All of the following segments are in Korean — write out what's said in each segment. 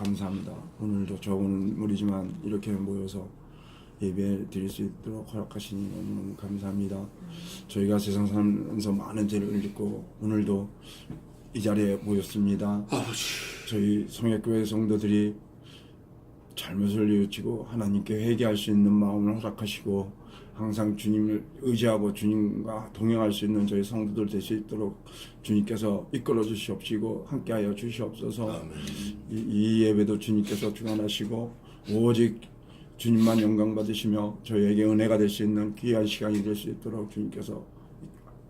감사합니다. 오늘도 적은 무리지만 이렇게 모여서 예배 드릴 수 있도록 허락하시니 너무너무 감사합니다. 저희가 세상 살면서 많은 죄를 짓고 오늘도 이 자리에 모였습니다. 저희 성약교회 성도들이 잘못을 뉘우치고 하나님께 회개할 수 있는 마음을 허락하시고 항상 주님을 의지하고 주님과 동행할 수 있는 저희 성도들 될 수 있도록 주님께서 이끌어 주시옵시고 함께하여 주시옵소서. 이 예배도 주님께서 주관하시고 오직 주님만 영광 받으시며 저희에게 은혜가 될 수 있는 귀한 시간이 될 수 있도록 주님께서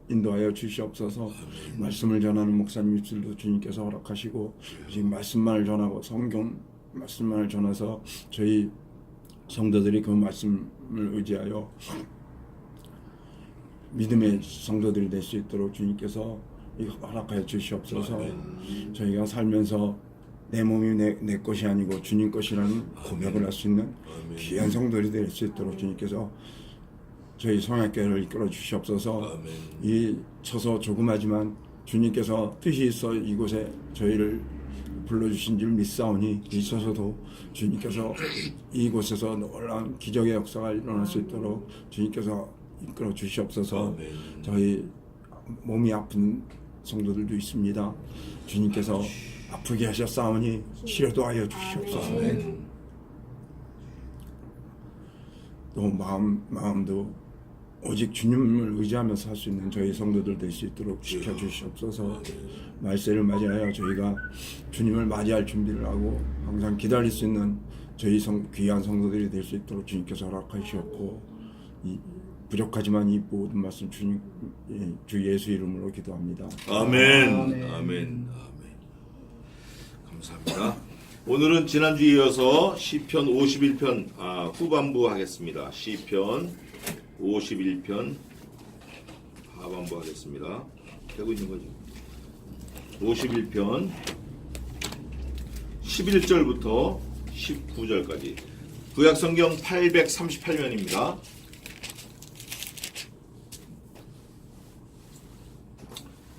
인도하여 주시옵소서. 말씀을 전하는 목사님 입술도 주님께서 허락하시고 지금 말씀만을 전하고 성경 말씀만을 전해서 저희 성도들이 그 말씀을 의지하여 믿음의 성도들이 될 수 있도록 주님께서 허락하여 주시옵소서. 저희가 살면서 내 몸이 내 것이 아니고 주님 것이라는 고백을 할 수 있는 귀한 성도들이 될 수 있도록 주님께서 저희 성약교회를 이끌어 주시옵소서. 이 처소 조그마지만 주님께서 뜻이 있어 이곳에 저희를 불러주신 줄 믿사오니 있어서도 주님께서 이곳에서 놀라운 기적의 역사가 일어날 수 있도록 주님께서 이끌어 주시옵소서. 저희 몸이 아픈 성도들도 있습니다. 주님께서 아프게 하셨사오니 치료도 하여 주시옵소서. 또 마음도 오직 주님을 의지하면서 살 수 있는 저희 성도들 될 수 있도록 지켜주시옵소서. 말세를 맞이하여 저희가 주님을 맞이할 준비를 하고 항상 기다릴 수 있는 저희 귀한 성도들이 될 수 있도록 주님께서 허락하시옵고 부족하지만 이 모든 말씀 주님 주 예수 이름으로 기도합니다. 아멘. 아멘. 감사합니다. 오늘은 지난주에 이어서 시편 51편 후반부 하겠습니다. 시편 51편 하반부 하겠습니다. 되고 있는 거죠. 51편 11절부터 19절까지 구약성경 838면입니다.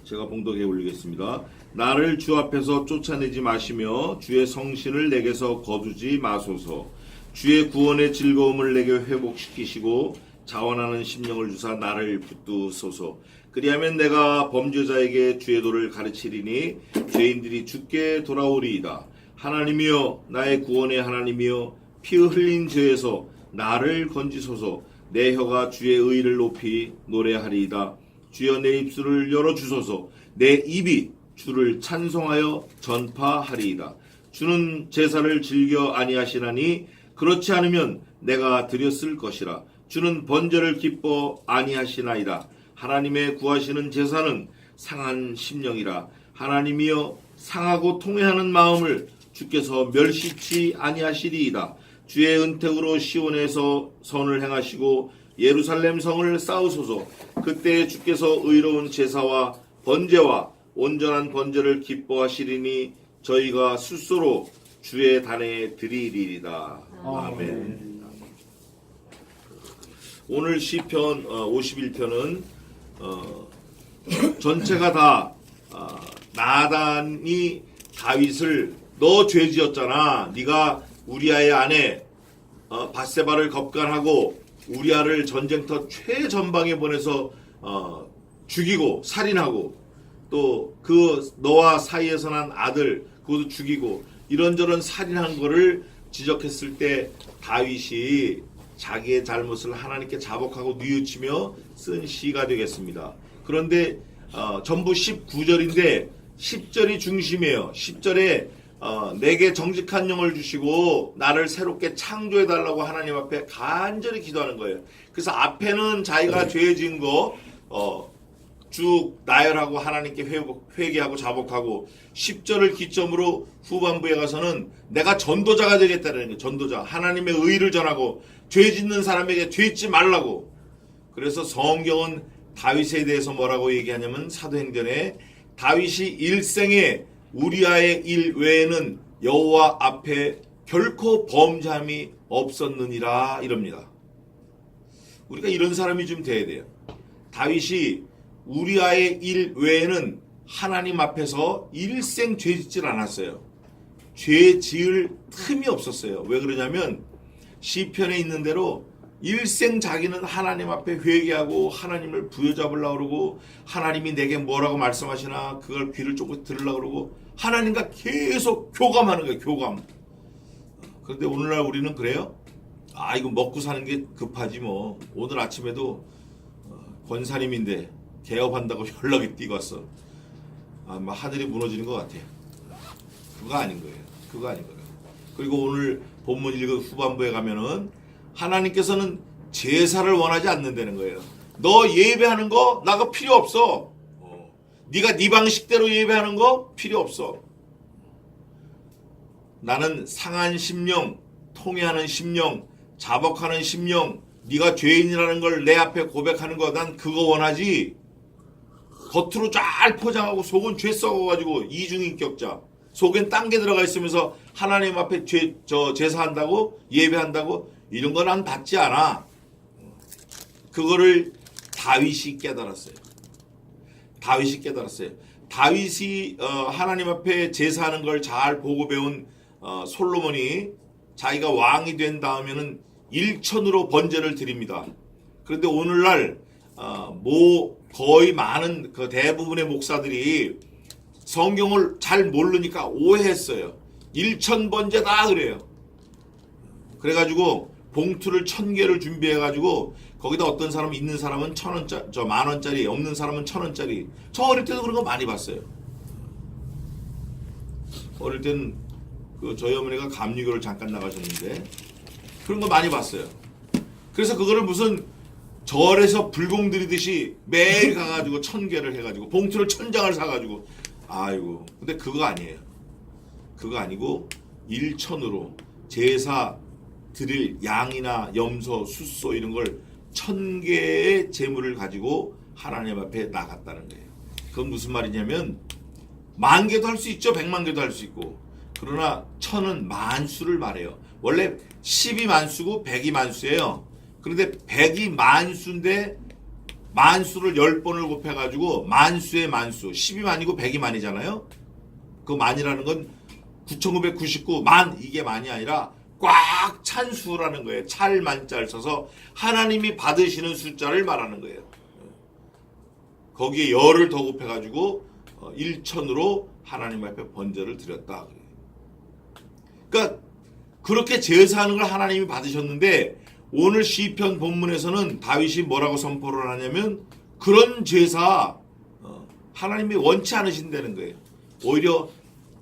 제가 봉독해 올리겠습니다. 나를 주 앞에서 쫓아내지 마시며 주의 성신을 내게서 거두지 마소서. 주의 구원의 즐거움을 내게 회복시키시고 자원하는 심령을 주사 나를 붙드소서. 그리하면 내가 범죄자에게 주의 도를 가르치리니 죄인들이 주께 돌아오리이다. 하나님이여 나의 구원의 하나님이여 피 흘린 죄에서 나를 건지소서. 내 혀가 주의 의를 높이 노래하리이다. 주여 내 입술을 열어주소서. 내 입이 주를 찬송하여 전파하리이다. 주는 제사를 즐겨 아니하시나니 그렇지 않으면 내가 드렸을 것이라. 주는 번제를 기뻐 아니하시나이다. 하나님의 구하시는 제사는 상한 심령이라. 하나님이여 상하고 통회하는 마음을 주께서 멸시치 아니하시리이다. 주의 은택으로 시온에서 선을 행하시고 예루살렘 성을 쌓으소서. 그때 주께서 의로운 제사와 번제와 온전한 번제를 기뻐하시리니 저희가 스스로 주의 단에 드리리이다. 아멘. 오늘 시편 51편은 전체가 다 나단이 다윗을 너 죄지었잖아. 네가 우리아의 아내 밧세바를 겁간하고 우리아를 전쟁터 최전방에 보내서 죽이고 살인하고 또 그 너와 사이에서 난 아들 그것도 죽이고 이런저런 살인한 거를 지적했을 때 다윗이 자기의 잘못을 하나님께 자복하고 뉘우치며 쓴 시가 되겠습니다. 그런데 전부 19절인데 10절이 중심이에요. 10절에 내게 정직한 영을 주시고 나를 새롭게 창조해달라고 하나님 앞에 간절히 기도하는 거예요. 그래서 앞에는 자기가 죄 지은 거 쭉 나열하고 하나님께 회개하고 자복하고 10절을 기점으로 후반부에 가서는 내가 전도자가 되겠다는 거예요. 전도자. 하나님의 의를 전하고 죄 짓는 사람에게 죄 짓지 말라고. 그래서 성경은 다윗에 대해서 뭐라고 얘기하냐면 사도행전에 다윗이 일생에 우리아의 일 외에는 여호와 앞에 결코 범죄함이 없었느니라 이럽니다. 우리가 이런 사람이 좀 돼야 돼요. 다윗이 우리아의 일 외에는 하나님 앞에서 일생 죄짓질 않았어요. 죄 지을 틈이 없었어요. 왜 그러냐면 시편에 있는 대로 일생 자기는 하나님 앞에 회개하고 하나님을 부여잡으려고 그러고 하나님이 내게 뭐라고 말씀하시나 그걸 귀를 쫑긋 들으려고 그러고 하나님과 계속 교감하는 거예요. 교감. 그런데 오늘날 우리는 그래요? 아 이거 먹고 사는 게 급하지 뭐. 오늘 아침에도 권사님인데 개업한다고 연락이 뛰고 왔어. 아마 하늘이 무너지는 것 같아. 그거 아닌 거예요. 그거 아닌 거예요. 그리고 오늘 본문 읽은 후반부에 가면은 하나님께서는 제사를 원하지 않는다는 거예요. 너 예배하는 거 나가 필요 없어. 네가 네 방식대로 예배하는 거 필요 없어. 나는 상한 심령, 통회하는 심령, 자복하는 심령, 네가 죄인이라는 걸 내 앞에 고백하는 거 난 그거 원하지. 겉으로 잘 포장하고 속은 죄 썩어가지고 이중인격자. 속엔 딴 게 들어가 있으면서 하나님 앞에 제사한다고 예배한다고 이런 거 난 받지 않아. 그거를 다윗이 깨달았어요. 다윗이 하나님 앞에 제사하는 걸 잘 보고 배운 솔로몬이 자기가 왕이 된 다음에는 일천으로 번제를 드립니다. 그런데 오늘날 거의 많은 그 대부분의 목사들이 성경을 잘 모르니까 오해했어요. 일천 번제다 그래요. 그래가지고 봉투를 1000개를 준비해가지고 거기다 어떤 사람 있는 사람은 1000원짜리, 10,000원짜리, 없는 사람은 1000원짜리. 저 어릴 때도 그런 거 많이 봤어요. 어릴 때는 저희 어머니가 감리교를 잠깐 나가셨는데 그런 거 많이 봤어요. 그래서 그거를 무슨 절에서 불공 들이듯이 매일 가가지고 1000개를 해가지고 봉투를 1000장을 사가지고 아이고. 근데 그거 아니에요. 그거 아니고 일천으로 제사 드릴 양이나 염소, 숫소 이런 걸 1000개의 제물을 가지고 하나님 앞에 나갔다는 거예요. 그건 무슨 말이냐면 10,000개도 할 수 있죠. 10,000,000개도 할 수 있고. 그러나 1000은 만수를 말해요. 원래 10이 만수고 100이 만수예요. 그런데 100이 만수인데 만수를 10번을 곱해가지고 만수의 만수 10이 만이고 100이 만이잖아요. 그 만이라는 건 9999 만 이게 만이 아니라 꽉 찬 수라는 거예요. 찰 만자를 써서 하나님이 받으시는 숫자를 말하는 거예요. 거기에 열을 더 곱해가지고 1000으로 하나님 앞에 번제를 드렸다. 그러니까 그렇게 제사하는 걸 하나님이 받으셨는데 오늘 시편 본문에서는 다윗이 뭐라고 선포를 하냐면 그런 제사 하나님이 원치 않으신다는 거예요. 오히려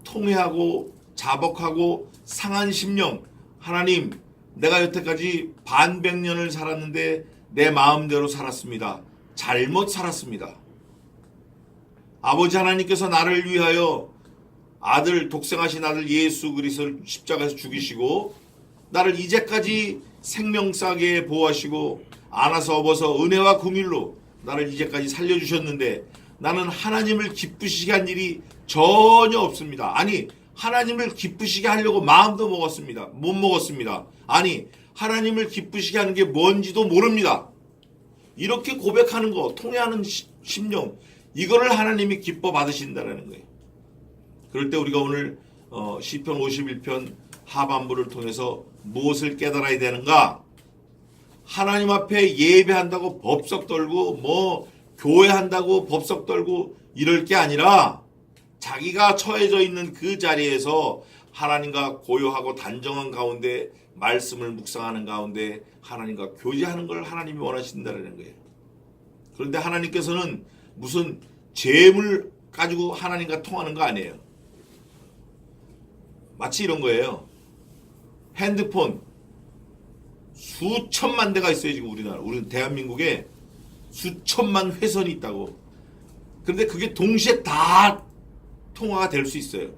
통회하고 자복하고 상한 심령 하나님 내가 여태까지 반백년을 살았는데 내 마음대로 살았습니다. 잘못 살았습니다. 아버지 하나님께서 나를 위하여 독생하신 아들 예수 그리스도를 십자가에서 죽이시고 나를 이제까지 생명싸게 보호하시고 안아서 업어서 은혜와 긍휼로 나를 이제까지 살려주셨는데 나는 하나님을 기쁘시게 한 일이 전혀 없습니다. 아니 하나님을 기쁘시게 하려고 마음도 못 먹었습니다. 아니 하나님을 기쁘시게 하는 게 뭔지도 모릅니다. 이렇게 고백하는 거 통회하는 심령 이거를 하나님이 기뻐 받으신다는 거예요. 그럴 때 우리가 오늘 시편 51편 하반부를 통해서 무엇을 깨달아야 되는가? 하나님 앞에 예배한다고 법석 떨고 교회한다고 법석 떨고 이럴 게 아니라 자기가 처해져 있는 그 자리에서 하나님과 고요하고 단정한 가운데 말씀을 묵상하는 가운데 하나님과 교제하는 걸 하나님이 원하신다는 거예요. 그런데 하나님께서는 무슨 재물 가지고 하나님과 통하는 거 아니에요. 마치 이런 거예요. 핸드폰 수천만 대가 있어요. 지금 우리 대한민국에 수천만 회선이 있다고. 그런데 그게 동시에 다 통화가 될 수 있어요.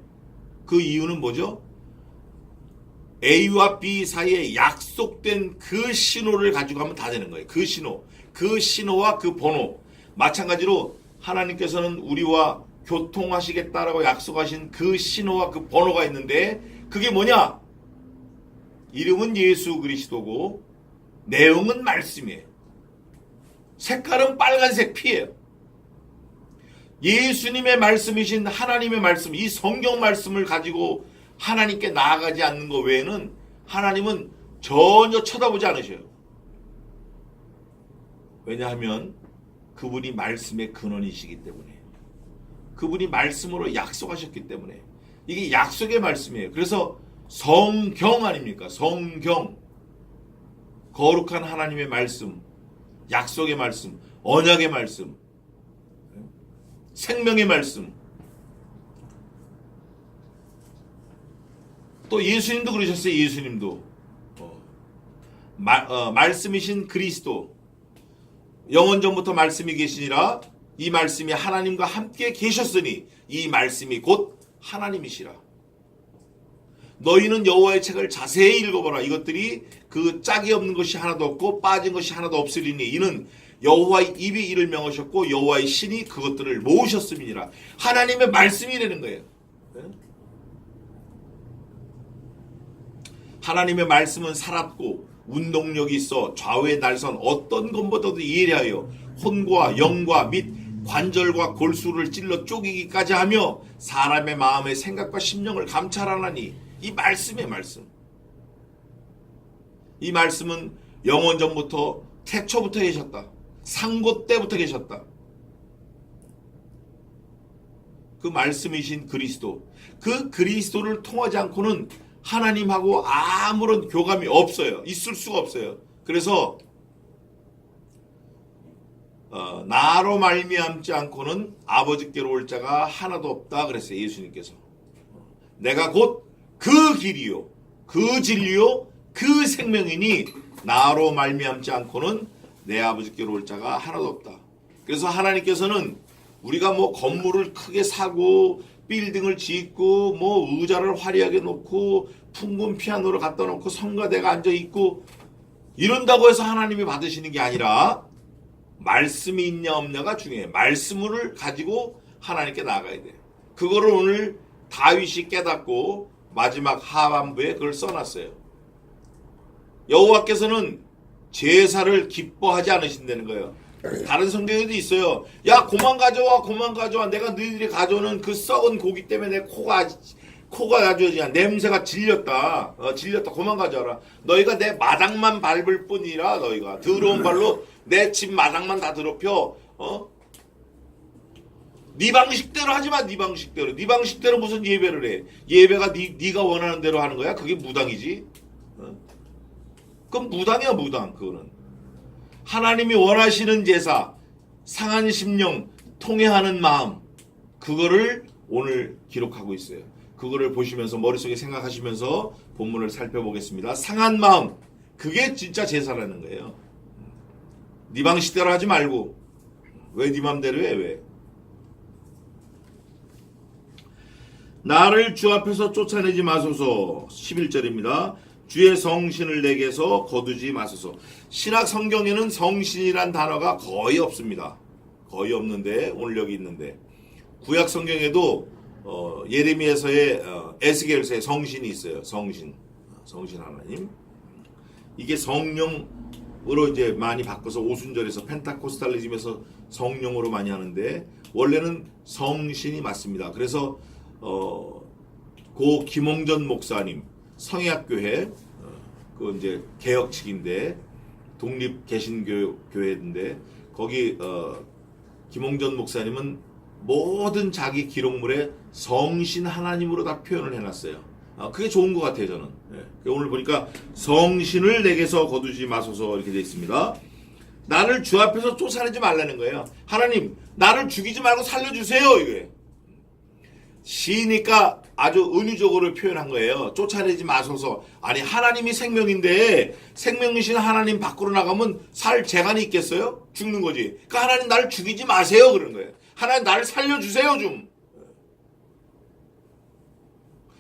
그 이유는 뭐죠? A와 B 사이에 약속된 그 신호를 가지고 하면 다 되는 거예요. 그 신호와 그 번호. 마찬가지로 하나님께서는 우리와 교통하시겠다라고 약속하신 그 신호와 그 번호가 있는데 그게 뭐냐? 이름은 예수 그리스도고 내용은 말씀이에요. 색깔은 빨간색 피예요. 예수님의 말씀이신 하나님의 말씀, 이 성경 말씀을 가지고 하나님께 나아가지 않는 것 외에는 하나님은 전혀 쳐다보지 않으셔요. 왜냐하면 그분이 말씀의 근원이시기 때문에, 그분이 말씀으로 약속하셨기 때문에, 이게 약속의 말씀이에요. 그래서 성경 아닙니까? 성경. 거룩한 하나님의 말씀, 약속의 말씀, 언약의 말씀, 생명의 말씀. 또 예수님도 그러셨어요. 예수님도 말씀이신 그리스도, 영원전부터 말씀이 계시니라. 이 말씀이 하나님과 함께 계셨으니 이 말씀이 곧 하나님이시라. 너희는 여호와의 책을 자세히 읽어보라. 이것들이 그 짝이 없는 것이 하나도 없고 빠진 것이 하나도 없으리니 이는 여호와의 입이 이를 명하셨고 여호와의 신이 그것들을 모으셨음이니라. 하나님의 말씀이라는 거예요. 하나님의 말씀은 살았고 운동력이 있어 좌우의 날선 어떤 것보다도 예리하여 혼과 영과 및 관절과 골수를 찔러 쪼개기까지 하며 사람의 마음의 생각과 심령을 감찰하나니 이 말씀의 말씀. 이 말씀은 영원전부터 태초부터 계셨다. 상고 때부터 계셨다. 그 말씀이신 그리스도. 그 그리스도를 통하지 않고는 하나님하고 아무런 교감이 없어요. 있을 수가 없어요. 그래서 나로 말미암지 않고는 아버지께로 올 자가 하나도 없다 그랬어요. 예수님께서. 내가 곧 그 길이요 그 진리요 그 생명이니 나로 말미암지 않고는 내 아버지께로 올 자가 하나도 없다. 그래서 하나님께서는 우리가 뭐 건물을 크게 사고 빌딩을 짓고 뭐 의자를 화려하게 놓고 풍금 피아노를 갖다 놓고 성가대가 앉아 있고 이런다고 해서 하나님이 받으시는 게 아니라 말씀이 있냐 없냐가 중요해요. 말씀을 가지고 하나님께 나아가야 돼요. 그거를 오늘 다윗이 깨닫고 마지막 하반부에 그걸 써놨어요. 여호와께서는 제사를 기뻐하지 않으신다는 거예요. 다른 성경에도 있어요. 야 고만 가져와 고만 가져와. 내가 너희들이 가져오는 그 썩은 고기 때문에 내 코가 아주 그냥 냄새가 질렸다. 질렸다. 고만 가져와라. 너희가 내 마당만 밟을 뿐이라 너희가 더러운 발로 내 집 마당만 다 더럽혀. 네 방식대로 하지 마. 네 방식대로. 네 방식대로 무슨 예배를 해. 예배가 네가 원하는 대로 하는 거야. 그게 무당이지. 그건 무당이야 무당. 그거는. 하나님이 원하시는 제사, 상한 심령, 통회하는 마음, 그거를 오늘 기록하고 있어요. 그거를 보시면서 머릿속에 생각하시면서 본문을 살펴보겠습니다. 상한 마음, 그게 진짜 제사라는 거예요. 네 방식대로 하지 말고. 왜 네 맘대로 해? 왜? 나를 주 앞에서 쫓아내지 마소서. 11절입니다. 주의 성신을 내게서 거두지 마소서. 신약 성경에는 성신이란 단어가 거의 없습니다. 거의 없는데 오늘 여기 있는데 구약 성경에도 예레미야서의 에스겔서에 성신이 있어요. 성신 하나님. 이게 성령으로 이제 많이 바꿔서 오순절에서 펜타코스탈리즘에서 성령으로 많이 하는데 원래는 성신이 맞습니다. 그래서 고 김홍전 목사님 성회학교회 그 이제 개혁 측인데 독립 개신교회인데 거기 김홍전 목사님은 모든 자기 기록물에 성신 하나님으로 다 표현을 해놨어요. 그게 좋은 것 같아요 저는. 오늘 보니까 성신을 내게서 거두지 마소서 이렇게 되어 있습니다. 나를 주 앞에서 쫓아내지 말라는 거예요. 하나님 나를 죽이지 말고 살려주세요 이게. 시니까 아주 은유적으로 표현한 거예요. 쫓아내지 마소서. 아니 하나님이 생명인데 생명이신 하나님 밖으로 나가면 살 재간이 있겠어요? 죽는 거지. 그러니까 하나님 나를 죽이지 마세요 그런 거예요. 하나님 나를 살려주세요 좀.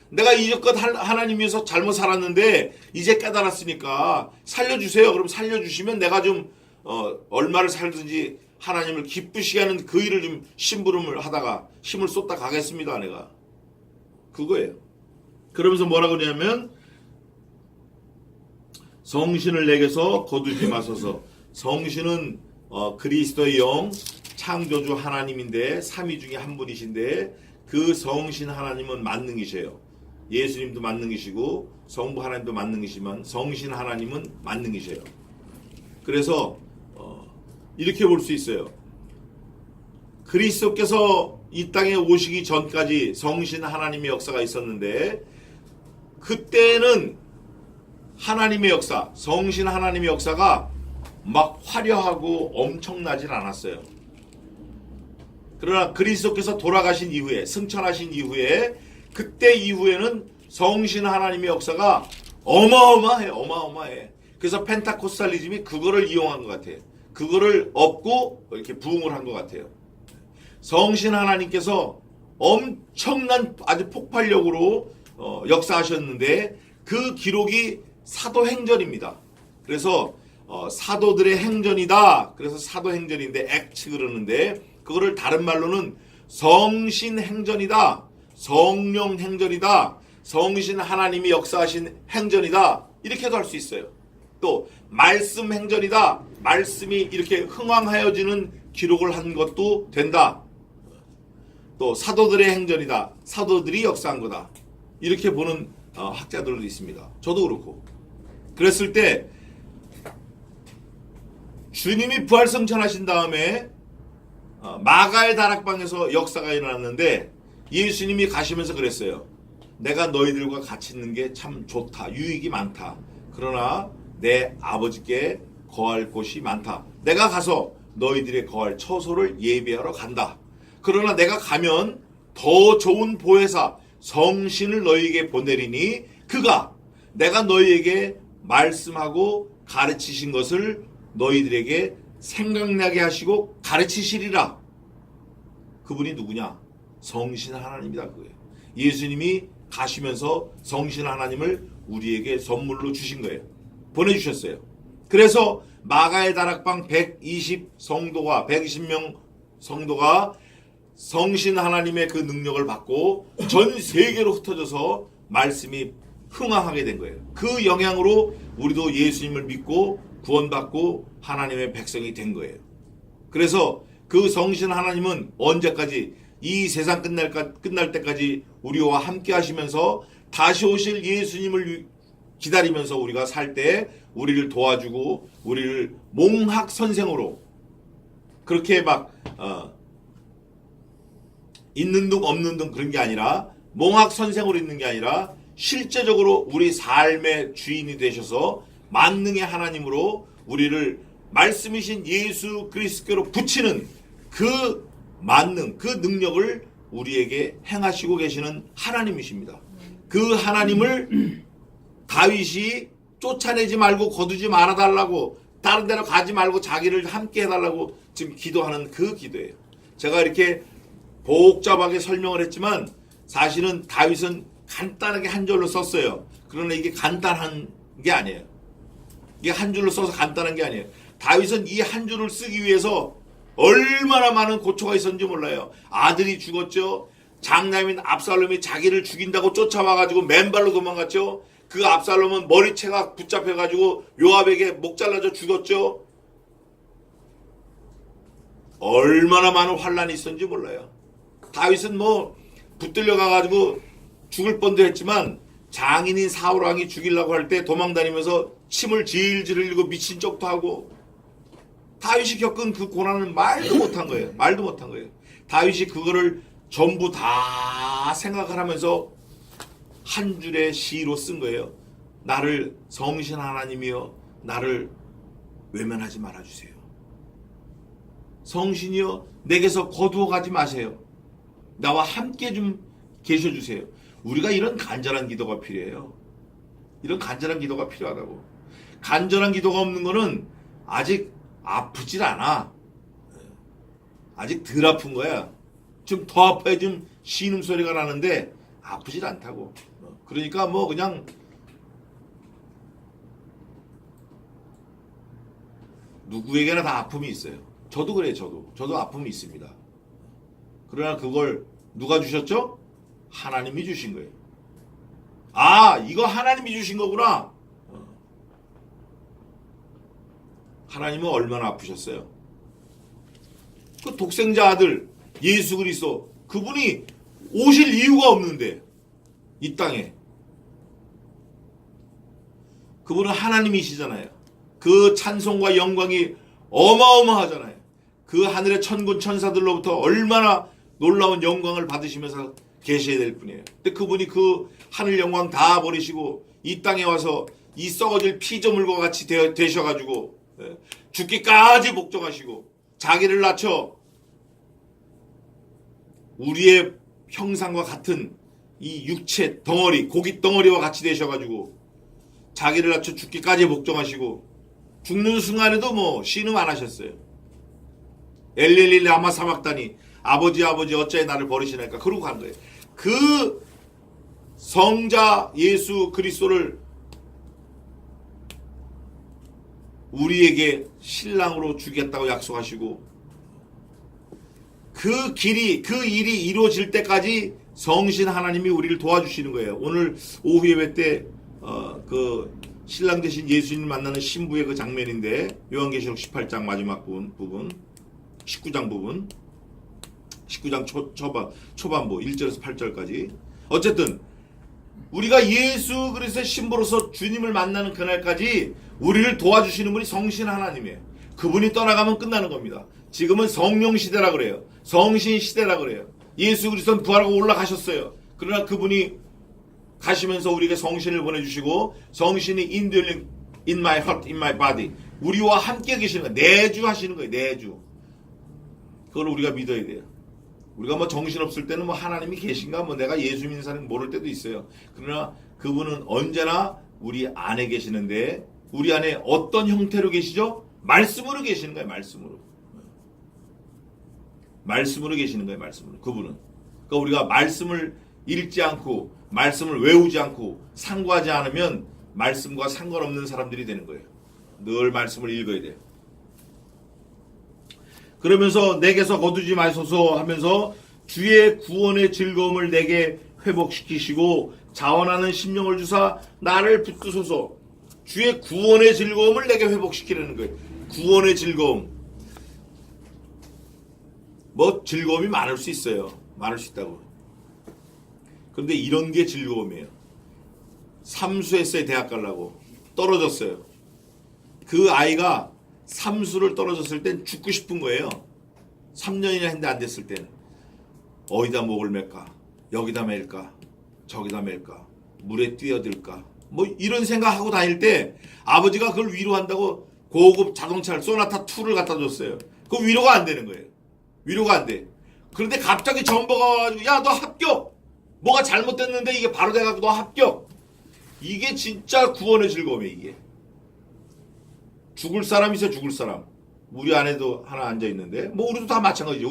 내가 이제껏 하나님 위해서 잘못 살았는데 이제 깨달았으니까 살려주세요. 그럼 살려주시면 내가 좀 얼마를 살든지 하나님을 기쁘시게 하는 그 일을 좀 심부름을 하다가 힘을 쏟다 가겠습니다 내가. 그거예요. 그러면서 뭐라고 그러냐면 성신을 내게서 거두지 마소서. 성신은 그리스도의 영 창조주 하나님인데 삼위 중에 한 분이신데 그 성신 하나님은 만능이세요. 예수님도 만능이시고 성부 하나님도 만능이시지만 성신 하나님은 만능이셔요. 그래서 이렇게 볼 수 있어요. 그리스도께서 이 땅에 오시기 전까지 성신 하나님의 역사가 있었는데 그때는 하나님의 역사, 성신 하나님의 역사가 막 화려하고 엄청나진 않았어요. 그러나 그리스도께서 돌아가신 이후에, 승천하신 이후에, 그때 이후에는 성신 하나님의 역사가 어마어마해. 그래서 펜타코스탈리즘이 그거를 이용한 것 같아요. 그거를 얻고 이렇게 부흥을 한 것 같아요. 성신 하나님께서 엄청난 아주 폭발력으로 역사하셨는데 그 기록이 사도행전입니다. 그래서 사도들의 행전이다. 그래서 사도행전인데 액츠 그러는데 그거를 다른 말로는 성신행전이다. 성령행전이다. 성신 하나님이 역사하신 행전이다. 이렇게도 할 수 있어요. 또 말씀행전이다. 말씀이 이렇게 흥왕하여지는 기록을 한 것도 된다. 또 사도들의 행전이다. 사도들이 역사한 거다. 이렇게 보는 학자들도 있습니다. 저도 그렇고. 그랬을 때 주님이 부활승천하신 다음에 마가의 다락방에서 역사가 일어났는데 예수님이 가시면서 그랬어요. 내가 너희들과 같이 있는 게 참 좋다. 유익이 많다. 그러나 내 아버지께 거할 곳이 많다. 내가 가서 너희들의 거할 처소를 예비하러 간다. 그러나 내가 가면 더 좋은 보혜사 성신을 너희에게 보내리니 그가 내가 너희에게 말씀하고 가르치신 것을 너희들에게 생각나게 하시고 가르치시리라. 그분이 누구냐? 성신 하나님이다. 그거예요. 예수님이 가시면서 성신 하나님을 우리에게 선물로 주신 거예요. 보내주셨어요. 그래서 마가의 다락방 120명 성도가 성신 하나님의 그 능력을 받고 전 세계로 흩어져서 말씀이 흥황하게 된 거예요. 그 영향으로 우리도 예수님을 믿고 구원받고 하나님의 백성이 된 거예요. 그래서 그 성신 하나님은 언제까지 이 세상 끝날 때까지 우리와 함께 하시면서 다시 오실 예수님을 기다리면서 우리가 살 때 우리를 도와주고 우리를 몽학 선생으로 그렇게 막 있는 둥 없는 둥 그런 게 아니라 몽학 선생으로 있는 게 아니라 실제적으로 우리 삶의 주인이 되셔서 만능의 하나님으로 우리를 말씀이신 예수 그리스도로 붙이는 그 만능, 그 능력을 우리에게 행하시고 계시는 하나님이십니다. 그 하나님을 다윗이 쫓아내지 말고 거두지 말아달라고 다른 데로 가지 말고 자기를 함께 해달라고 지금 기도하는 그 기도예요. 제가 이렇게 복잡하게 설명을 했지만 사실은 다윗은 간단하게 한 줄로 썼어요. 그러나 이게 간단한 게 아니에요. 이게 한 줄로 써서 간단한 게 아니에요. 다윗은 이 한 줄을 쓰기 위해서 얼마나 많은 고초가 있었는지 몰라요. 아들이 죽었죠. 장남인 압살롬이 자기를 죽인다고 쫓아와가지고 맨발로 도망갔죠. 그 압살롬은 머리채가 붙잡혀가지고 요압에게 목 잘라져 죽었죠. 얼마나 많은 환란이 있었는지 몰라요. 다윗은 뭐 붙들려 가가지고 죽을 뻔도 했지만 장인인 사울 왕이 죽이려고 할 때 도망다니면서 침을 질질 흘리고 미친 척도 하고 다윗이 겪은 그 고난을 말도 못한 거예요. 말도 못한 거예요. 다윗이 그거를 전부 다 생각을 하면서 한 줄의 시로 쓴 거예요. 나를 성신 하나님이여 나를 외면하지 말아주세요. 성신이여 내게서 거두어 가지 마세요. 나와 함께 좀 계셔주세요. 우리가 이런 간절한 기도가 필요해요. 이런 간절한 기도가 필요하다고. 간절한 기도가 없는 거는 아직 아프질 않아. 아직 덜 아픈 거야. 좀 더 아파야 좀 신음소리가 나는데 아프질 않다고. 그러니까 뭐 그냥 누구에게나 다 아픔이 있어요. 저도 그래요. 저도 아픔이 있습니다. 그러나 그걸 누가 주셨죠? 하나님이 주신 거예요. 아, 이거 하나님이 주신 거구나. 하나님은 얼마나 아프셨어요? 그 독생자 아들 예수 그리스도 그분이 오실 이유가 없는데 이 땅에 그분은 하나님이시잖아요. 그 찬송과 영광이 어마어마하잖아요. 그 하늘의 천군 천사들로부터 얼마나 놀라운 영광을 받으시면서 계셔야 될 분이에요. 근데 그분이 그 하늘 영광 다 버리시고 이 땅에 와서 이 썩어질 피조물과 같이 되셔가지고 죽기까지 복종하시고 자기를 낮춰 우리의 형상과 같은 이 육체 덩어리, 고기 덩어리와 같이 되셔가지고 자기를 낮춰 죽기까지 복종하시고 죽는 순간에도 뭐 신음 안 하셨어요. 엘렐리 라마 사막다니 아버지 어찌하여 나를 버리시나이까 그러고 간 거예요. 그 성자 예수 그리스도를 우리에게 신랑으로 주겠다고 약속하시고 그 일이 이루어질 때까지 성신 하나님이 우리를 도와주시는 거예요. 오늘 오후 예배 때 그 신랑 되신 예수님을 만나는 신부의 그 장면인데 요한계시록 18장 마지막 부분 19장 부분 19장 초반부 1절에서 8절까지 어쨌든 우리가 예수 그리스도의 신부로서 주님을 만나는 그날까지 우리를 도와주시는 분이 성신 하나님이에요. 그분이 떠나가면 끝나는 겁니다. 지금은 성령 시대라 그래요. 성신 시대라 그래요. 예수 그리스도는 부활하고 올라가셨어요. 그러나 그분이 가시면서 우리에게 성신을 보내주시고 성신이 indwelling in my heart, in my body 우리와 함께 계시는 거예요. 내주하시는 거예요. 내주. 그걸 우리가 믿어야 돼요. 우리가 뭐 정신없을 때는 뭐 하나님이 계신가 뭐 내가 예수 믿는 사람이 모를 때도 있어요. 그러나 그분은 언제나 우리 안에 계시는데 우리 안에 어떤 형태로 계시죠? 말씀으로 계시는 거예요. 말씀으로 계시는 거예요. 말씀으로. 그분은. 그러니까 우리가 말씀을 읽지 않고 말씀을 외우지 않고 상고하지 않으면 말씀과 상관없는 사람들이 되는 거예요. 늘 말씀을 읽어야 돼요. 그러면서 내게서 거두지 마소서 하면서 주의 구원의 즐거움을 내게 회복시키시고 자원하는 심령을 주사 나를 붙드소서. 주의 구원의 즐거움을 내게 회복시키려는 거예요. 구원의 즐거움. 뭐 즐거움이 많을 수 있어요. 많을 수 있다고. 그런데 이런 게 즐거움이에요. 삼수했어요. 대학 가려고. 떨어졌어요. 그 아이가 삼수를 떨어졌을 땐 죽고 싶은 거예요. 3년이나 했는데 안 됐을 땐. 어디다 목을 맬까? 여기다 맬까? 저기다 맬까? 물에 뛰어들까? 뭐 이런 생각하고 다닐 때 아버지가 그걸 위로한다고 고급 자동차를 소나타 2를 갖다 줬어요. 그 위로가 안 되는 거예요. 위로가 안 돼. 그런데 갑자기 전보가 와가지고 야 너 합격! 뭐가 잘못됐는데 이게 바로 돼가지고 너 합격! 이게 진짜 구원의 즐거움이에요. 이게. 죽을 사람 있어요. 죽을 사람. 우리 안에도 하나 앉아있는데 뭐 우리도 다 마찬가지죠.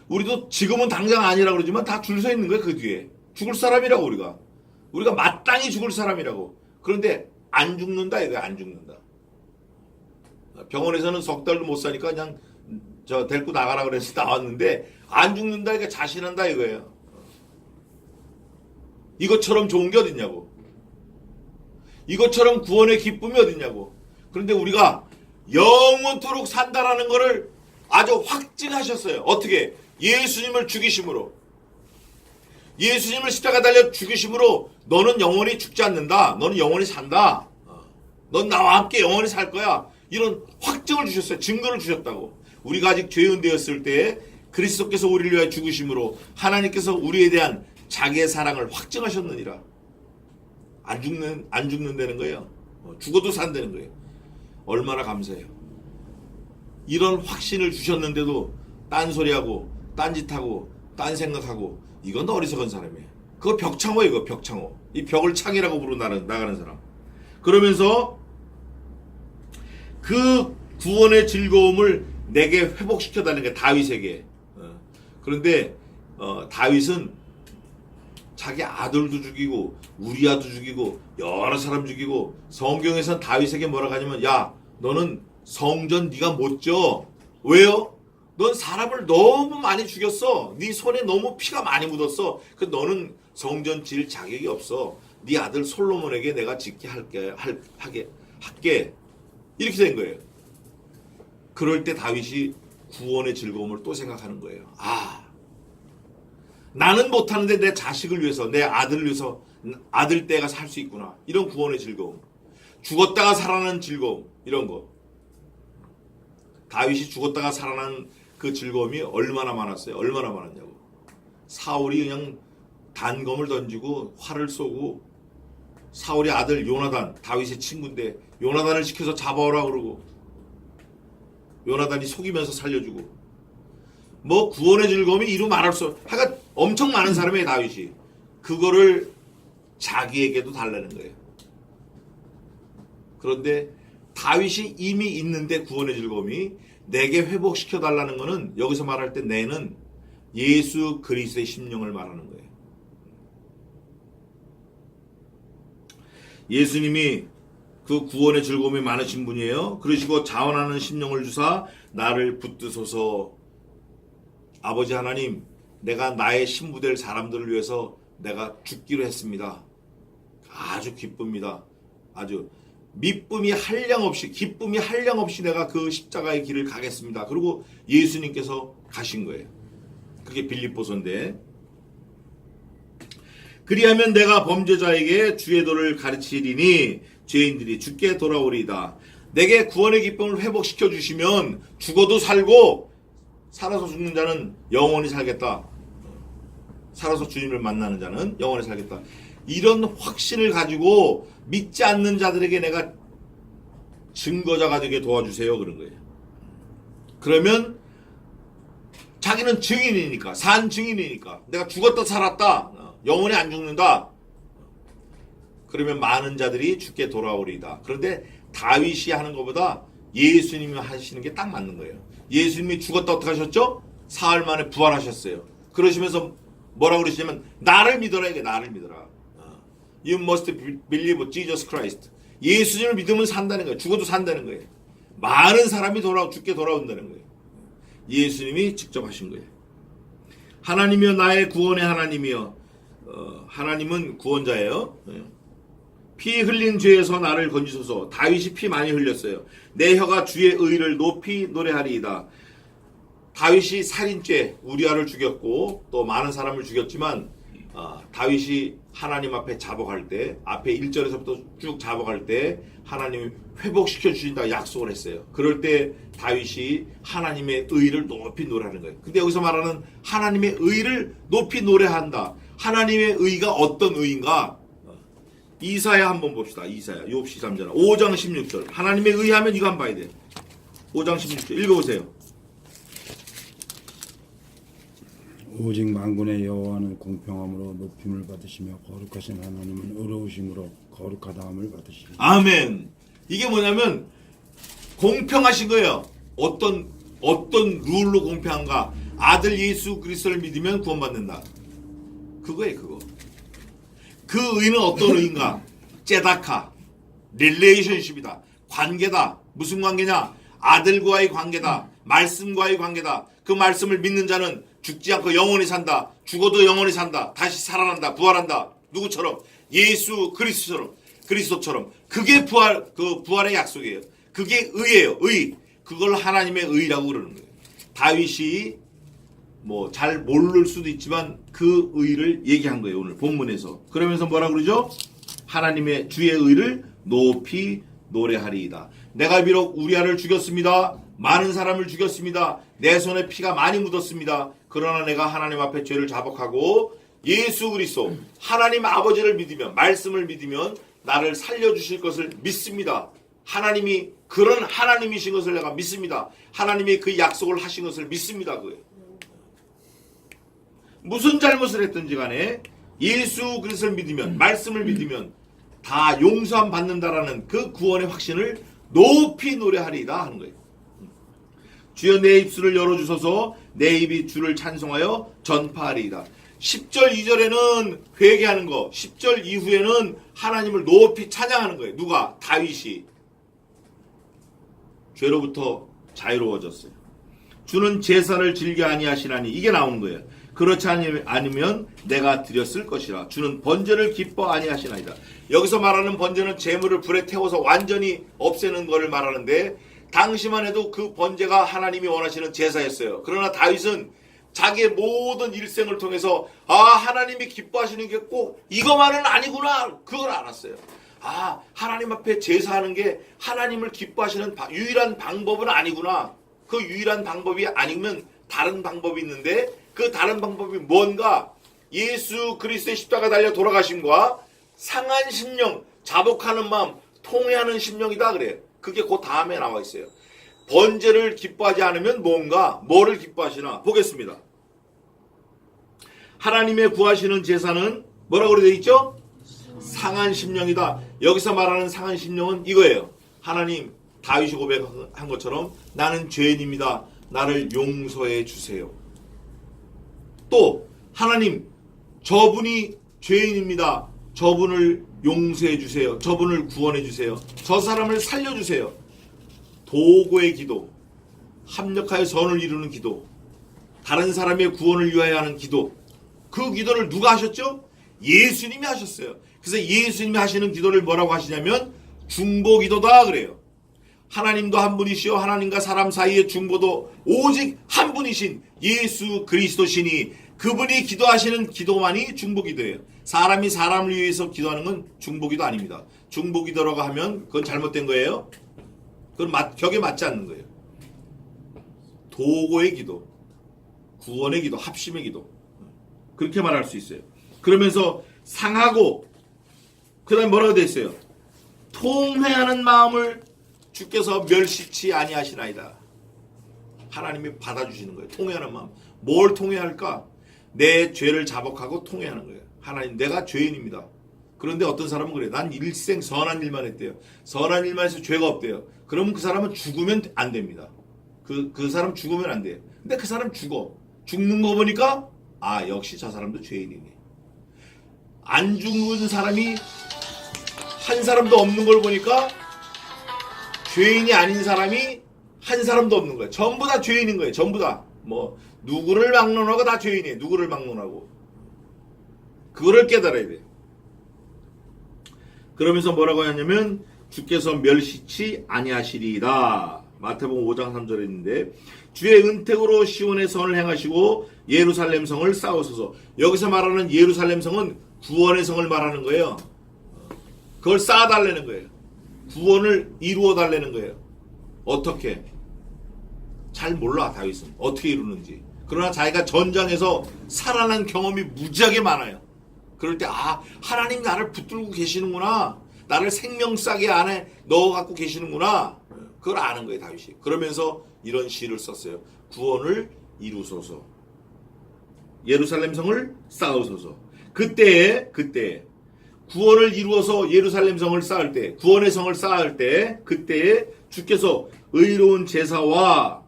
우리도 지금은 당장 아니라고 그러지만 다 줄 서 있는 거예요. 그 뒤에. 죽을 사람이라고 우리가 마땅히 죽을 사람이라고. 그런데 안 죽는다 이거야. 안 죽는다. 병원에서는 석 달도 못 사니까 그냥 저 데리고 나가라 그래서 나왔는데 안 죽는다 이거 자신한다 이거예요. 이것처럼 좋은 게 어딨냐고. 이것처럼 구원의 기쁨이 어딨냐고. 그런데 우리가 영원토록 산다라는 거를 아주 확증하셨어요. 어떻게? 예수님을 죽이심으로. 예수님을 십자가 달려 죽이심으로 너는 영원히 죽지 않는다. 너는 영원히 산다. 넌 나와 함께 영원히 살 거야. 이런 확증을 주셨어요. 증거를 주셨다고. 우리가 아직 죄인 되었을 때 그리스도께서 우리를 위하여 죽으심으로 하나님께서 우리에 대한 자기의 사랑을 확증하셨느니라. 안 죽는다는 거예요. 죽어도 산다는 거예요. 얼마나 감사해요. 이런 확신을 주셨는데도 딴소리하고 딴짓하고 딴 생각하고 이건 어리석은 사람이에요. 그거 벽창호예요. 이거 벽창호. 이 벽을 창이라고 부르고 나가는 사람. 그러면서 그 구원의 즐거움을 내게 회복시켜달라는 게 다윗에게. 그런데 다윗은 자기 아들도 죽이고 우리아도 죽이고 여러 사람 죽이고 성경에서는 다윗에게 뭐라고 하냐면 야 너는 성전 네가 못 져. 왜요? 넌 사람을 너무 많이 죽였어. 네 손에 너무 피가 많이 묻었어. 그 너는 성전 질 자격이 없어. 네 아들 솔로몬에게 내가 짓게 할게. 이렇게 된 거예요. 그럴 때 다윗이 구원의 즐거움을 또 생각하는 거예요. 아, 나는 못하는데 내 자식을 위해서 내 아들을 위해서 아들 때가 살 수 있구나. 이런 구원의 즐거움. 죽었다가 살아나는 즐거움 이런 거. 다윗이 죽었다가 살아난 그 즐거움이 얼마나 많았어요. 얼마나 많았냐고. 사울이 그냥 단검을 던지고 활을 쏘고 사울의 아들 요나단, 다윗의 친구인데 요나단을 시켜서 잡아오라 그러고 요나단이 속이면서 살려주고 뭐 구원의 즐거움이 이루 말할 수 없어. 하여간 엄청 많은 사람이에요. 다윗이. 그거를 자기에게도 달라는 거예요. 그런데 다윗이 이미 있는데 구원의 즐거움이 내게 회복시켜 달라는 것은 여기서 말할 때 내는 예수 그리스도의 심령을 말하는 거예요. 예수님이 그 구원의 즐거움이 많으신 분이에요. 그러시고 자원하는 심령을 주사 나를 붙드소서. 아버지 하나님, 내가 나의 신부될 사람들을 위해서 내가 죽기로 했습니다. 아주 기쁩니다. 아주 미쁨이 한량없이, 기쁨이 한량없이 내가 그 십자가의 길을 가겠습니다. 그리고 예수님께서 가신 거예요. 그게 빌립보서인데, 그리하면 내가 범죄자에게 주의 도를 가르치리니 죄인들이 주께 돌아오리이다. 내게 구원의 기쁨을 회복시켜 주시면 죽어도 살고 살아서 죽는 자는 영원히 살겠다. 살아서 주님을 만나는 자는 영원히 살겠다. 이런 확신을 가지고 믿지 않는 자들에게 내가 증거자가 되게 도와주세요. 그런 거예요. 그러면 자기는 증인이니까, 산 증인이니까, 내가 죽었다 살았다, 영원히 안 죽는다. 그러면 많은 자들이 주께 돌아오리이다. 그런데 다윗이 하는 것보다 예수님이 하시는 게 딱 맞는 거예요. 예수님이 죽었다 어떻게 하셨죠? 사흘 만에 부활하셨어요. 그러시면서 뭐라고 그러시냐면 나를 믿어라. 이게 나를 믿어라. You must believe Jesus Christ. 예수님을 믿으면 산다는 거예요. 죽어도 산다는 거예요. 많은 사람이 죽게 돌아온다는 거예요. 예수님이 직접 하신 거예요. 하나님이여 나의 구원의 하나님이여. 하나님은 구원자예요. 피 흘린 죄에서 나를 건지소서. 다윗이 피 많이 흘렸어요. 내 혀가 주의 의를 높이 노래하리이다. 다윗이 살인죄 우리아를 죽였고 또 많은 사람을 죽였지만 다윗이 하나님 앞에 자복할 때, 앞에 1절에서부터 쭉 자복할 때 하나님이 회복시켜 주신다 약속을 했어요. 그럴 때 다윗이 하나님의 의를 높이 노래하는 거예요. 근데 여기서 말하는 하나님의 의를 높이 노래한다. 하나님의 의가 어떤 의인가? 이사야 한번 봅시다. 이사야 욥시 3장 5장 16절. 하나님의 의하면 이거 한번 봐야 돼. 5장 16절 읽어보세요. 오직 만군의 여호와는 공평함으로 높임을 받으시며 거룩하신 하나님은 의로우심으로 거룩하다함을 받으시리니. 아멘. 이게 뭐냐면 공평하신 거예요. 어떤 룰로 공평한가? 아들 예수 그리스도를 믿으면 구원받는다. 그거예요, 그거. 그 의는 어떤 의인가? 제다카, 릴레이션십이다. 관계다. 무슨 관계냐? 아들과의 관계다. 말씀과의 관계다. 그 말씀을 믿는 자는 죽지 않고 영원히 산다. 죽어도 영원히 산다. 다시 살아난다. 부활한다. 누구처럼? 예수 그리스도처럼. 그게 부활의 약속이에요. 그게 의예요. 의. 그걸 하나님의 의라고 그러는 거예요. 다윗이 뭐 잘 모를 수도 있지만 그 의를 얘기한 거예요. 오늘 본문에서. 그러면서 뭐라 그러죠? 하나님의 주의 의를 높이 노래하리이다. 내가 비록 우리아를 죽였습니다. 많은 사람을 죽였습니다. 내 손에 피가 많이 묻었습니다. 그러나 내가 하나님 앞에 죄를 자복하고 예수 그리스도 하나님 아버지를 믿으면, 말씀을 믿으면 나를 살려주실 것을 믿습니다. 하나님이 그런 하나님이신 것을 내가 믿습니다. 하나님이 그 약속을 하신 것을 믿습니다. 그거예요. 무슨 잘못을 했든지 간에 예수 그리스도를 믿으면, 말씀을 믿으면 다 용서함 받는다라는 그 구원의 확신을 높이 노래하리이다 하는 거예요. 주여 내 입술을 열어주소서. 내 입이 주를 찬송하여 전파하리이다. 10절 2절에는 회개하는 거, 10절 이후에는 하나님을 높이 찬양하는 거예요. 누가? 다윗이. 죄로부터 자유로워졌어요. 주는 제사를 즐겨 아니하시나니, 이게 나오는 거예요. 그렇지 않으면 내가 드렸을 것이라. 주는 번제를 기뻐 아니하시나이다. 여기서 말하는 번제는 재물을 불에 태워서 완전히 없애는 것을 말하는데, 당시만 해도 그 번제가 하나님이 원하시는 제사였어요. 그러나 다윗은 자기의 모든 일생을 통해서 하나님이 기뻐하시는 게 꼭 이것만은 아니구나, 그걸 알았어요. 하나님 앞에 제사하는 게 하나님을 기뻐하시는 유일한 방법은 아니구나. 그 유일한 방법이 아니면 다른 방법이 있는데 그 다른 방법이 뭔가? 예수 그리스도의 십자가 달려 돌아가심과 상한 심령, 자복하는 마음, 통회하는 심령이다 그래요. 그게 그 다음에 나와 있어요. 번제를 기뻐하지 않으면 뭔가? 뭐를 기뻐하시나? 보겠습니다. 하나님의 구하시는 제사는 뭐라고 되어 있죠? 상한 심령이다. 여기서 말하는 상한 심령은 이거예요. 하나님, 다윗이 고백한 것처럼 나는 죄인입니다. 나를 용서해 주세요. 또 하나님, 저분이 죄인입니다. 저분을 용서해 주세요. 저분을 구원해 주세요. 저 사람을 살려 주세요. 도구의 기도, 합력하여 선을 이루는 기도, 다른 사람의 구원을 위하여 하는 기도. 그 기도를 누가 하셨죠? 예수님이 하셨어요. 그래서 예수님이 하시는 기도를 뭐라고 하시냐면 중보기도다 그래요. 하나님도 한 분이시요 하나님과 사람 사이의 중보도 오직 한 분이신 예수 그리스도시니 그분이 기도하시는 기도만이 중보기도예요. 사람이 사람을 위해서 기도하는 건 중보기도 아닙니다. 중보기도라고 하면 그건 잘못된 거예요. 그건 격에 맞지 않는 거예요. 도고의 기도, 구원의 기도, 합심의 기도, 그렇게 말할 수 있어요. 그러면서 상하고 그 다음에 뭐라고 되어 있어요? 통회하는 마음을 주께서 멸시치 아니하시나이다. 하나님이 받아주시는 거예요. 통회하는 마음. 뭘 통회할까? 내 죄를 자복하고 통회하는 거예요. 하나님, 내가 죄인입니다. 그런데 어떤 사람은 그래요. 난 일생 선한 일만 했대요. 선한 일만 해서 죄가 없대요. 그러면 그 사람은 죽으면 안 됩니다. 그 사람 죽으면 안 돼요. 근데 그 사람 죽어. 죽는 거 보니까 역시 저 사람도 죄인이네. 안 죽은 사람이 한 사람도 없는 걸 보니까 죄인이 아닌 사람이 한 사람도 없는 거예요. 전부 다 죄인인 거예요. 전부 다. 누구를 막론하고 다 죄인이에요. 누구를 막론하고. 그거를 깨달아야 돼요. 그러면서 뭐라고 하냐면 주께서 멸시치 아니하시리이다. 마태복음 5장 3절에 있는데 주의 은택으로 시온의 선을 행하시고 예루살렘 성을 쌓으소서. 여기서 말하는 예루살렘 성은 구원의 성을 말하는 거예요. 그걸 쌓아달라는 거예요. 구원을 이루어달라는 거예요. 어떻게? 잘 몰라 다윗은. 어떻게 이루는지. 그러나 자기가 전장에서 살아난 경험이 무지하게 많아요. 그럴 때 하나님 나를 붙들고 계시는구나. 나를 생명싸개 안에 넣어갖고 계시는구나. 그걸 아는 거예요 다윗이. 그러면서 이런 시를 썼어요. 구원을 이루소서. 예루살렘 성을 쌓으소서. 그때 구원을 이루어서 예루살렘 성을 쌓을 때, 구원의 성을 쌓을 때, 그때에 주께서 의로운 제사와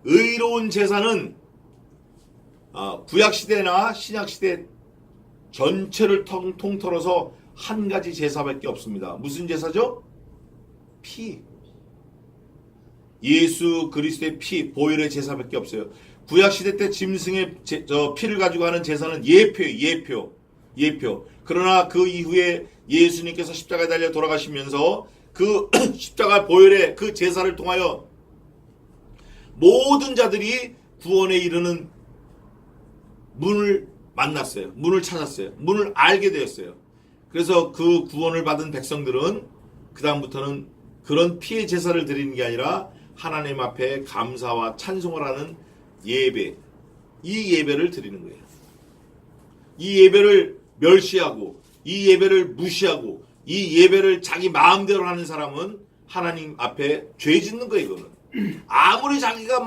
의로운 제사는 구약시대나 신약시대 전체를 통틀어서 한 가지 제사밖에 없습니다. 무슨 제사죠? 피. 예수 그리스도의 피, 보혈의 제사밖에 없어요. 구약시대 때 짐승의 피를 가지고 하는 제사는 예표. 그러나 그 이후에 예수님께서 십자가에 달려 돌아가시면서 그 십자가 보혈의 그 제사를 통하여 모든 자들이 구원에 이르는 문을 만났어요. 문을 찾았어요. 문을 알게 되었어요. 그래서 그 구원을 받은 백성들은 그 다음부터는 그런 피의 제사를 드리는 게 아니라 하나님 앞에 감사와 찬송을 하는 예배, 이 예배를 드리는 거예요. 이 예배를 멸시하고 이 예배를 무시하고 이 예배를 자기 마음대로 하는 사람은 하나님 앞에 죄 짓는 거예요. 이거는 아무리 자기가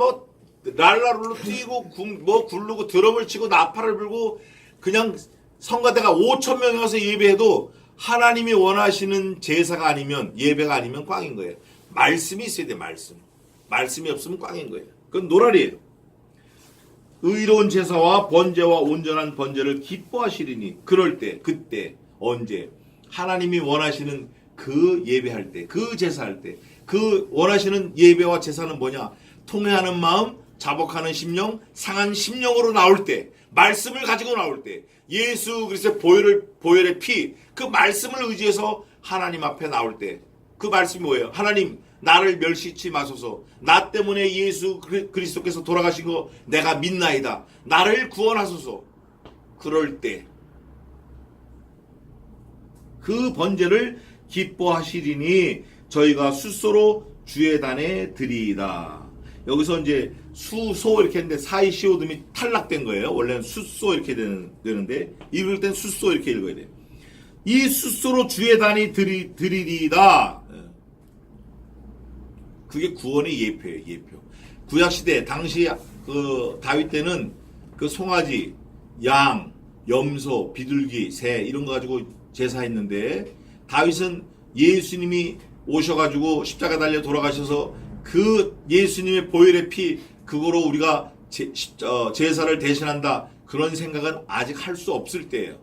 랄라룰로 뛰고 굴르고 드럼을 치고 나팔을 불고 그냥 성가대가 5,000명이 와서 예배해도 하나님이 원하시는 제사가 아니면, 예배가 아니면 꽝인 거예요. 말씀이 있어야 돼. 말씀이 없으면 꽝인 거예요. 그건 노랄이에요. 의로운 제사와 번제와 온전한 번제를 기뻐하시리니, 그럴 때, 그때, 언제 하나님이 원하시는 그 예배할 때, 그 제사할 때, 그 원하시는 예배와 제사는 뭐냐? 통회하는 마음, 자복하는 심령, 상한 심령으로 나올 때, 말씀을 가지고 나올 때, 예수 그리스도의 보혈의 피, 그 말씀을 의지해서 하나님 앞에 나올 때, 그 말씀이 뭐예요? 하나님, 나를 멸시치 마소서. 나 때문에 예수 그리스도께서 돌아가신 거 내가 믿나이다. 나를 구원하소서. 그럴 때 그 번제를 기뻐하시리니 저희가 숫소로 주의 단에 드리이다. 여기서 이제 수소 이렇게 했는데 사이 시오듬이 탈락된 거예요. 원래는 숫소 이렇게 되는데 읽을 땐 숫소 이렇게 읽어야 돼요. 이 숫소로 주의 단이 드리리이다. 그게 구원의 예표예요. 예표. 구약시대 당시 그 다윗 때는 그 송아지, 양, 염소, 비둘기, 새 이런 거 가지고 제사했는데 다윗은 예수님이 오셔가지고 십자가 달려 돌아가셔서 그 예수님의 보혈의 피 그거로 우리가 제사를 대신한다 그런 생각은 아직 할 수 없을 때예요.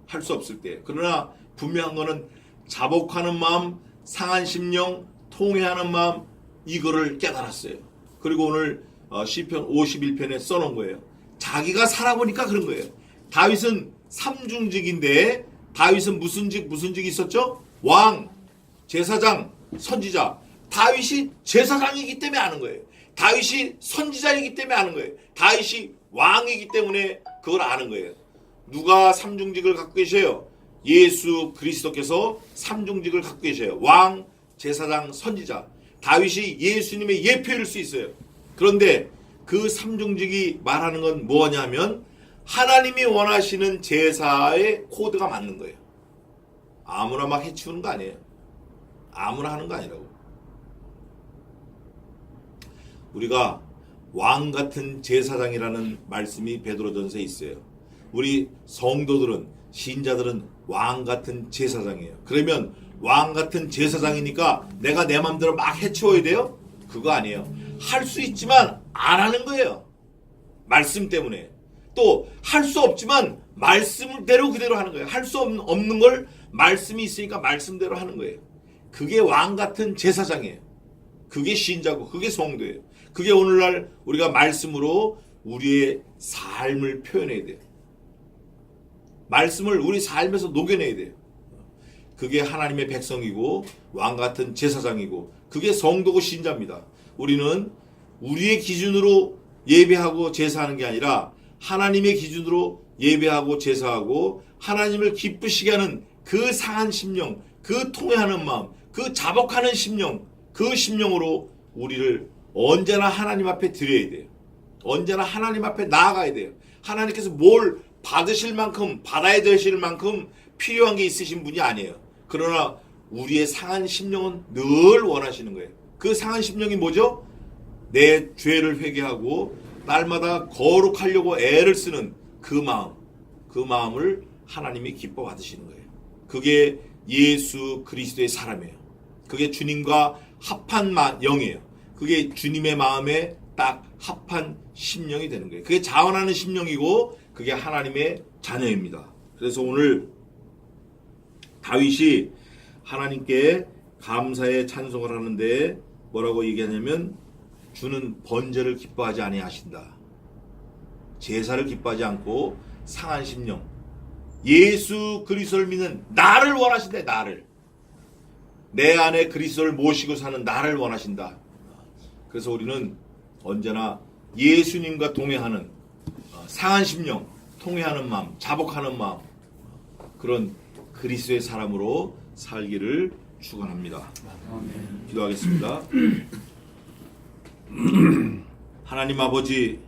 할 수 없을 때. 그러나 분명한 거는 자복하는 마음, 상한 심령, 통회하는 마음 이거를 깨달았어요. 그리고 오늘 시편 51편에 써놓은 거예요. 자기가 살아보니까 그런 거예요. 다윗은 삼중직인데 다윗은 무슨 직이 있었죠? 왕, 제사장, 선지자. 다윗이 제사장이기 때문에 아는 거예요. 다윗이 선지자이기 때문에 아는 거예요. 다윗이 왕이기 때문에 그걸 아는 거예요. 누가 삼중직을 갖고 계셔요? 예수 그리스도께서 삼중직을 갖고 계셔요. 왕, 제사장, 선지자. 다윗이 예수님의 예표일 수 있어요. 그런데 그 삼중직이 말하는 건 뭐냐면 하나님이 원하시는 제사의 코드가 맞는 거예요. 아무나 막 해치우는 거 아니에요. 아무나 하는 거 아니라고. 우리가 왕 같은 제사장이라는 말씀이 베드로전서에 있어요. 우리 성도들은 신자들은 왕 같은 제사장이에요. 그러면 왕 같은 제사장이니까 내가 내 마음대로 막 해치워야 돼요? 그거 아니에요. 할 수 있지만 안 하는 거예요. 말씀 때문에. 또 할 수 없지만 말씀대로 그대로 하는 거예요. 할 수 없는 걸 말씀이 있으니까 말씀대로 하는 거예요. 그게 왕 같은 제사장이에요. 그게 신자고 그게 성도예요. 그게 오늘날 우리가 말씀으로 우리의 삶을 표현해야 돼요. 말씀을 우리 삶에서 녹여내야 돼요. 그게 하나님의 백성이고 왕 같은 제사장이고 그게 성도고 신자입니다. 우리는 우리의 기준으로 예배하고 제사하는 게 아니라 하나님의 기준으로 예배하고 제사하고 하나님을 기쁘시게 하는 그 상한 심령, 그 통회하는 마음, 그 자복하는 심령, 그 심령으로 우리를 언제나 하나님 앞에 드려야 돼요. 언제나 하나님 앞에 나아가야 돼요. 하나님께서 뭘 받으실 만큼 받아야 되실 만큼 필요한 게 있으신 분이 아니에요. 그러나 우리의 상한 심령은 늘 원하시는 거예요. 그 상한 심령이 뭐죠? 내 죄를 회개하고 날마다 거룩하려고 애를 쓰는 그 마음, 그 마음을 하나님이 기뻐 받으시는 거예요. 그게 예수 그리스도의 사람이에요. 그게 주님과 합한 영이에요. 그게 주님의 마음에 딱 합한 심령이 되는 거예요. 그게 자원하는 심령이고 그게 하나님의 자녀입니다. 그래서 오늘 다윗이 하나님께 감사의 찬송을 하는데 뭐라고 얘기하냐면 주는 번제를 기뻐하지 아니하신다. 제사를 기뻐하지 않고 상한 심령, 예수 그리스도를 믿는 나를 원하신다. 나를. 내 안에 그리스도를 모시고 사는 나를 원하신다. 그래서 우리는 언제나 예수님과 동행하는 상한 심령, 통회하는 마음, 자복하는 마음 그런 그리스도의 사람으로 살기를 축원합니다. 기도하겠습니다. 하나님 아버지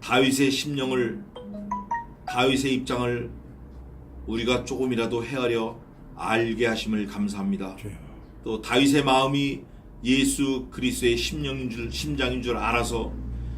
다윗의 심령을 다윗의 입장을 우리가 조금이라도 헤아려 알게 하심을 감사합니다. 또 다윗의 마음이 예수 그리스도의 심장인 줄 알아서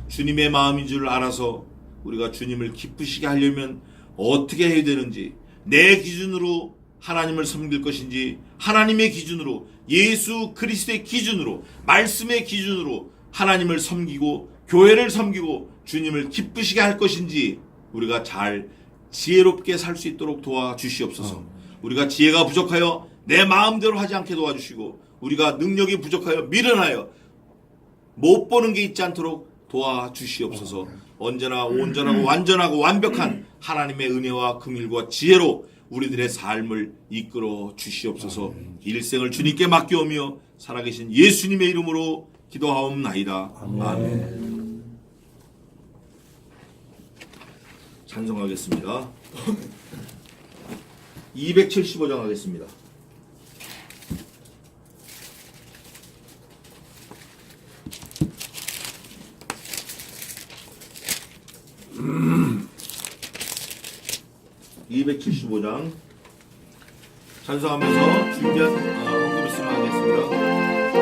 주님의 마음인 줄 알아서 우리가 주님을 기쁘시게 하려면 어떻게 해야 되는지 내 기준으로 하나님을 섬길 것인지 하나님의 기준으로 예수 그리스도의 기준으로 말씀의 기준으로 하나님을 섬기고 교회를 섬기고 주님을 기쁘시게 할 것인지 우리가 잘 지혜롭게 살 수 있도록 도와주시옵소서. 우리가 지혜가 부족하여 내 마음대로 하지 않게 도와주시고 우리가 능력이 부족하여 미련하여 못 보는 게 있지 않도록 도와주시옵소서. 언제나 온전하고 완전하고 완벽한 하나님의 은혜와 긍휼과 지혜로 우리들의 삶을 이끌어 주시옵소서. 일생을 주님께 맡겨오며 살아계신 예수님의 이름으로 기도하옵나이다. 아멘. 찬송하겠습니다. 275장 하겠습니다. (275장) 찬송하면서 준비한 헌금 말씀 하겠습니다.